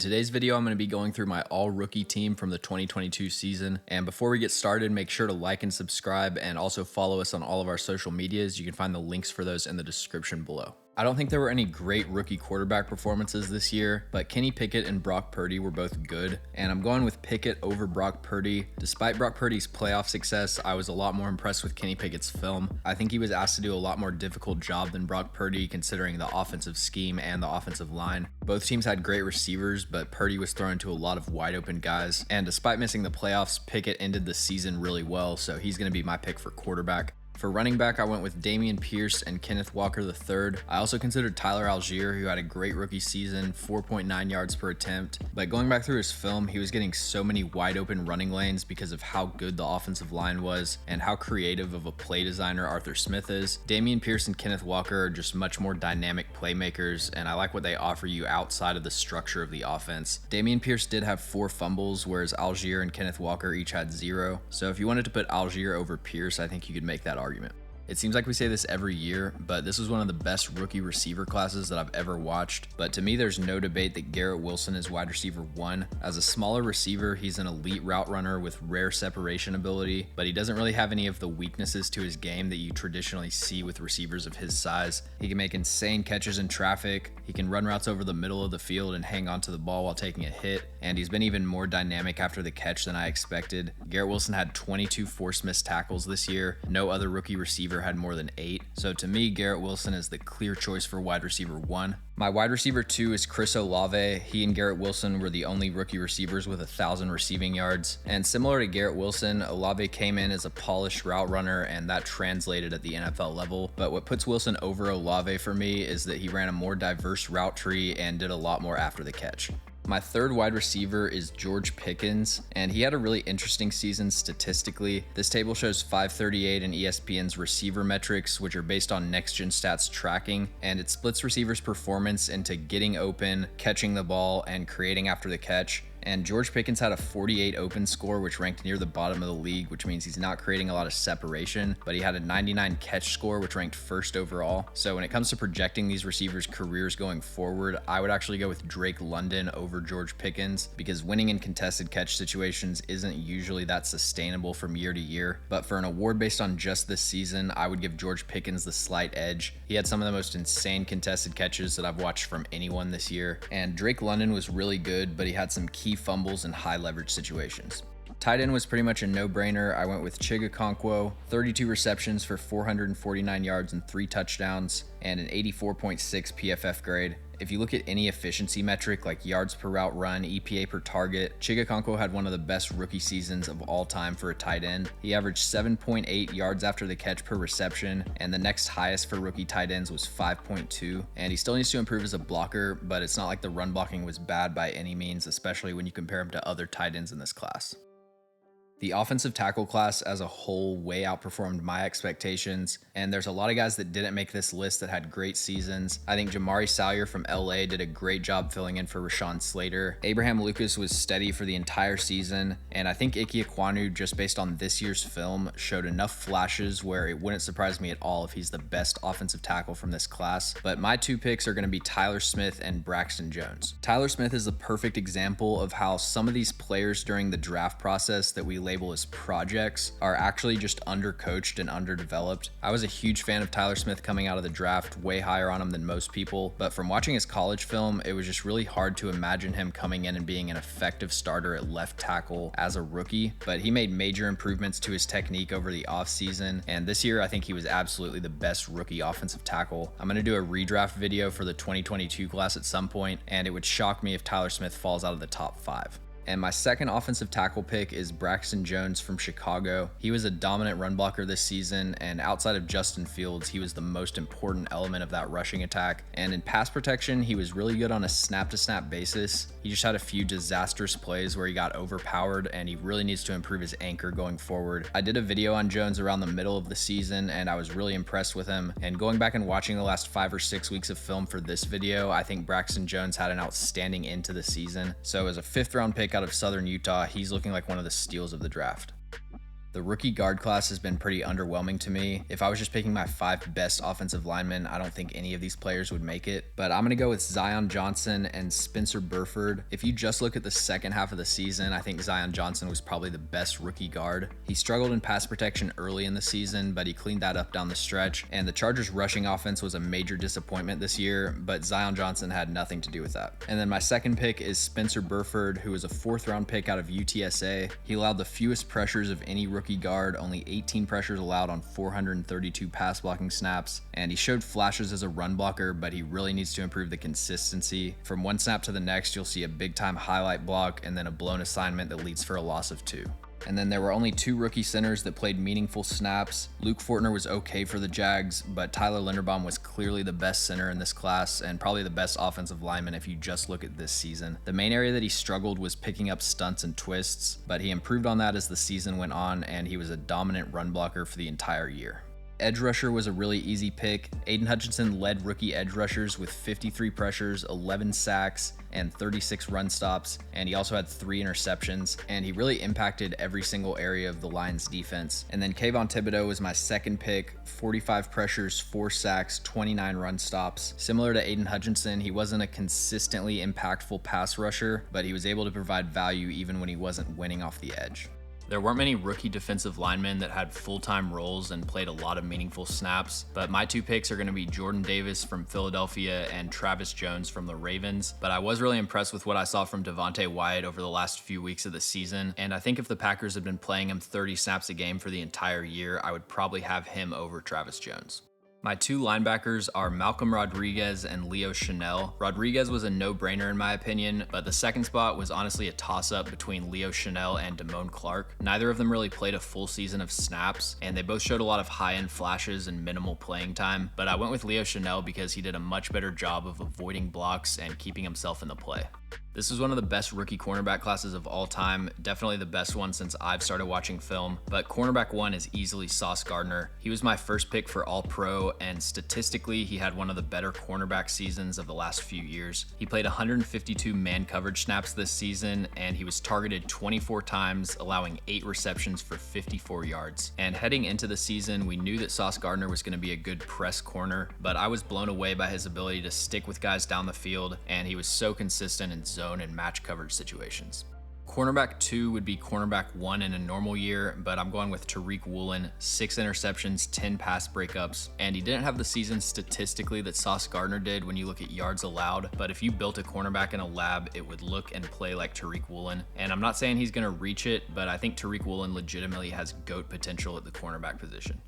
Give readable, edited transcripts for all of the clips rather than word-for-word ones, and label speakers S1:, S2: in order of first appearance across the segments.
S1: today's video, I'm going to be going through my all-rookie team from the 2022 season. And before we get started, make sure to like and subscribe and also follow us on all of our social medias. You can find the links for those in the description below. I don't think there were any great rookie quarterback performances this year, but Kenny Pickett and Brock Purdy were both good, and I'm going with Pickett over Brock Purdy. Despite Brock Purdy's playoff success, I was a lot more impressed with Kenny Pickett's film. I think he was asked to do a lot more difficult job than Brock Purdy, considering the offensive scheme and the offensive line. Both teams had great receivers, but Purdy was thrown to a lot of wide open guys, and despite missing the playoffs, Pickett ended the season really well, so he's going to be my pick for quarterback. For running back, I went with Dameon Pierce and Kenneth Walker III. I also considered Tyler Algier, who had a great rookie season, 4.9 yards per attempt. But going back through his film, he was getting so many wide open running lanes because of how good the offensive line was and how creative of a play designer Arthur Smith is. Dameon Pierce and Kenneth Walker are just much more dynamic playmakers, and I like what they offer you outside of the structure of the offense. Dameon Pierce did have 4 fumbles, whereas Algier and Kenneth Walker each had 0. So if you wanted to put Algier over Pierce, I think you could make that argument. It seems like we say this every year, but this was one of the best rookie receiver classes that I've ever watched. But to me, there's no debate that Garrett Wilson is wide receiver 1. As a smaller receiver, he's an elite route runner with rare separation ability, but he doesn't really have any of the weaknesses to his game that you traditionally see with receivers of his size. He can make insane catches in traffic, he can run routes over the middle of the field and hang onto the ball while taking a hit, and he's been even more dynamic after the catch than I expected. Garrett Wilson had 22 forced missed tackles this year. No other rookie receiver had more than 8. So to me, Garrett Wilson is the clear choice for wide receiver 1. My wide receiver 2 is Chris Olave. He and Garrett Wilson were the only rookie receivers with 1,000 receiving yards. And similar to Garrett Wilson, Olave came in as a polished route runner, and that translated at the NFL level. But what puts Wilson over Olave for me is that he ran a more diverse route tree and did a lot more after the catch. My third wide receiver is George Pickens, and he had a really interesting season statistically. This table shows 538 and ESPN's receiver metrics, which are based on Next Gen Stats tracking, and it splits receivers' performance into getting open, catching the ball, and creating after the catch. And George Pickens had a 48 open score, which ranked near the bottom of the league, which means he's not creating a lot of separation, but he had a 99 catch score, which ranked 1st overall. So when it comes to projecting these receivers' careers going forward, I would actually go with Drake London over George Pickens, because winning in contested catch situations isn't usually that sustainable from year to year. But for an award based on just this season, I would give George Pickens the slight edge. He had some of the most insane contested catches that I've watched from anyone this year, and Drake London was really good, but he had some key fumbles in high leverage situations. Tight end was pretty much a no-brainer. I went with Chig Okonkwo, 32 receptions for 449 yards and 3 touchdowns, and an 84.6 PFF grade. If you look at any efficiency metric like yards per route run, EPA per target, Chig Okonkwo had one of the best rookie seasons of all time for a tight end. He averaged 7.8 yards after the catch per reception, and the next highest for rookie tight ends was 5.2. And he still needs to improve as a blocker, but it's not like the run blocking was bad by any means, especially when you compare him to other tight ends in this class. The offensive tackle class as a whole way outperformed my expectations, and there's a lot of guys that didn't make this list that had great seasons. I think Jamari Salyer from LA did a great job filling in for Rashawn Slater. Abraham Lucas was steady for the entire season, and I think Ike Ekwonu, just based on this year's film, showed enough flashes where it wouldn't surprise me at all if he's the best offensive tackle from this class. But my 2 picks are going to be Tyler Smith and Braxton Jones. Tyler Smith is the perfect example of how some of these players during the draft process that we label as projects are actually just undercoached and underdeveloped. I was a huge fan of Tyler Smith coming out of the draft, way higher on him than most people, but from watching his college film, it was just really hard to imagine him coming in and being an effective starter at left tackle as a rookie. But he made major improvements to his technique over the offseason, and this year I think he was absolutely the best rookie offensive tackle. I'm going to do a redraft video for the 2022 class at some point, and it would shock me if Tyler Smith falls out of the top 5. And my second offensive tackle pick is Braxton Jones from Chicago. He was a dominant run blocker this season, and outside of Justin Fields, he was the most important element of that rushing attack. And in pass protection, he was really good on a snap-to-snap basis. He just had a few disastrous plays where he got overpowered, and he really needs to improve his anchor going forward. I did a video on Jones around the middle of the season, and I was really impressed with him. And going back and watching the last 5 or 6 weeks of film for this video, I think Braxton Jones had an outstanding end to the season. So as a 5th round pick out of Southern Utah, he's looking like one of the steals of the draft. The rookie guard class has been pretty underwhelming to me. If I was just picking my 5 best offensive linemen, I don't think any of these players would make it. But I'm going to go with Zion Johnson and Spencer Burford. If you just look at the second half of the season, I think Zion Johnson was probably the best rookie guard. He struggled in pass protection early in the season, but he cleaned that up down the stretch. And the Chargers' rushing offense was a major disappointment this year, but Zion Johnson had nothing to do with that. And then my second pick is Spencer Burford, who was a 4th-round pick out of UTSA. He allowed the fewest pressures of any rookie guard, only 18 pressures allowed on 432 pass blocking snaps, and he showed flashes as a run blocker, but he really needs to improve the consistency. From one snap to the next, you'll see a big time highlight block and then a blown assignment that leads for a loss of 2. And then there were only 2 rookie centers that played meaningful snaps. Luke Fortner was okay for the Jags, but Tyler Linderbaum was clearly the best center in this class and probably the best offensive lineman if you just look at this season. The main area that he struggled was picking up stunts and twists, but he improved on that as the season went on, and he was a dominant run blocker for the entire year. Edge rusher was a really easy pick. Aidan Hutchinson led rookie edge rushers with 53 pressures, 11 sacks, and 36 run stops, and he also had 3 interceptions, and he really impacted every single area of the Lions defense. And then Kayvon Thibodeau was my second pick, 45 pressures, 4 sacks, 29 run stops. Similar to Aidan Hutchinson, he wasn't a consistently impactful pass rusher, but he was able to provide value even when he wasn't winning off the edge. There weren't many rookie defensive linemen that had full-time roles and played a lot of meaningful snaps, but my 2 picks are going to be Jordan Davis from Philadelphia and Travis Jones from the Ravens. But I was really impressed with what I saw from Devontae Wyatt over the last few weeks of the season, and I think if the Packers had been playing him 30 snaps a game for the entire year, I would probably have him over Travis Jones. My 2 linebackers are Malcolm Rodriguez and Leo Chenal. Rodriguez was a no-brainer in my opinion, but the second spot was honestly a toss-up between Leo Chenal and Damone Clark. Neither of them really played a full season of snaps, and they both showed a lot of high-end flashes and minimal playing time, but I went with Leo Chenal because he did a much better job of avoiding blocks and keeping himself in the play. This is one of the best rookie cornerback classes of all time, definitely the best one since I've started watching film, but cornerback 1 is easily Sauce Gardner. He was my first pick for All-Pro, and statistically, he had one of the better cornerback seasons of the last few years. He played 152 man coverage snaps this season, and he was targeted 24 times, allowing 8 receptions for 54 yards. And heading into the season, we knew that Sauce Gardner was going to be a good press corner, but I was blown away by his ability to stick with guys down the field, and he was so consistent in zone and match coverage situations. Cornerback 2 would be cornerback 1 in a normal year, but I'm going with Tariq Woolen, 6 interceptions, 10 pass breakups, and he didn't have the season statistically that Sauce Gardner did when you look at yards allowed, but if you built a cornerback in a lab, it would look and play like Tariq Woolen. And I'm not saying he's going to reach it, but I think Tariq Woolen legitimately has GOAT potential at the cornerback position.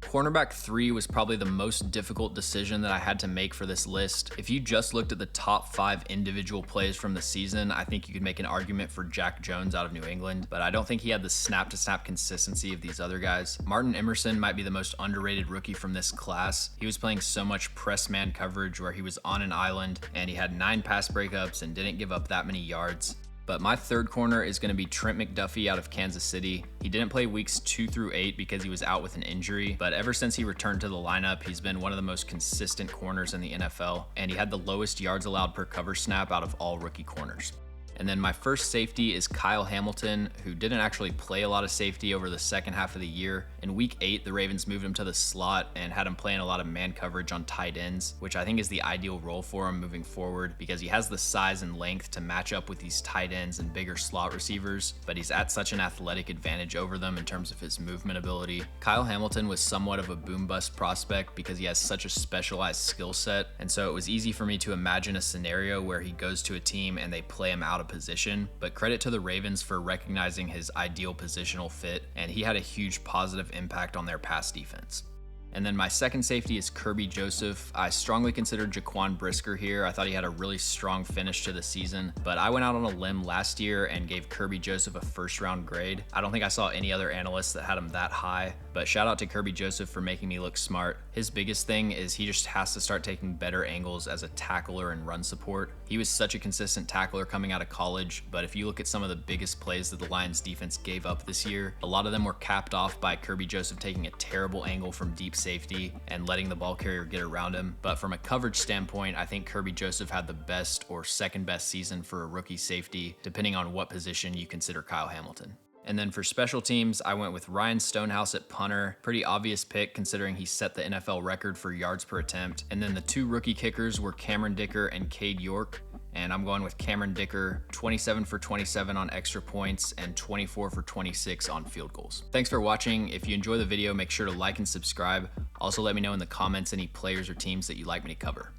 S1: Cornerback 3 was probably the most difficult decision that I had to make for this list. If you just looked at the top 5 individual plays from the season, I think you could make an argument for Jack Jones out of New England, but I don't think he had the snap-to-snap consistency of these other guys. Martin Emerson might be the most underrated rookie from this class. He was playing so much press man coverage where he was on an island, and he had 9 pass breakups and didn't give up that many yards. But my third corner is going to be Trent McDuffie out of Kansas City. He didn't play weeks 2 through 8 because he was out with an injury, but ever since he returned to the lineup, he's been one of the most consistent corners in the NFL, and he had the lowest yards allowed per cover snap out of all rookie corners. And then my first safety is Kyle Hamilton, who didn't actually play a lot of safety over the second half of the year. In week 8, the Ravens moved him to the slot and had him playing a lot of man coverage on tight ends, which I think is the ideal role for him moving forward because he has the size and length to match up with these tight ends and bigger slot receivers, but he's at such an athletic advantage over them in terms of his movement ability. Kyle Hamilton was somewhat of a boom-bust prospect because he has such a specialized skill set, and so it was easy for me to imagine a scenario where he goes to a team and they play him out of position, but credit to the Ravens for recognizing his ideal positional fit, and he had a huge positive impact on their pass defense. And then my second safety is Kirby Joseph. I strongly considered Jaquan Brisker here. I thought he had a really strong finish to the season, but I went out on a limb last year and gave Kirby Joseph a first-round grade. I don't think I saw any other analysts that had him that high, but shout out to Kirby Joseph for making me look smart. His biggest thing is he just has to start taking better angles as a tackler and run support. He was such a consistent tackler coming out of college, but if you look at some of the biggest plays that the Lions defense gave up this year, a lot of them were capped off by Kirby Joseph taking a terrible angle from deep safety and letting the ball carrier get around him. But from a coverage standpoint, I think Kirby Joseph had the best or second best season for a rookie safety, depending on what position you consider Kyle Hamilton. And then for special teams, I went with Ryan Stonehouse at punter. Pretty obvious pick considering he set the NFL record for yards per attempt. And then the two rookie kickers were Cameron Dicker and Cade York. And I'm going with Cameron Dicker, 27 for 27 on extra points and 24 for 26 on field goals. Thanks for watching. If you enjoy the video, make sure to like and subscribe. Also let me know in the comments any players or teams that you'd like me to cover.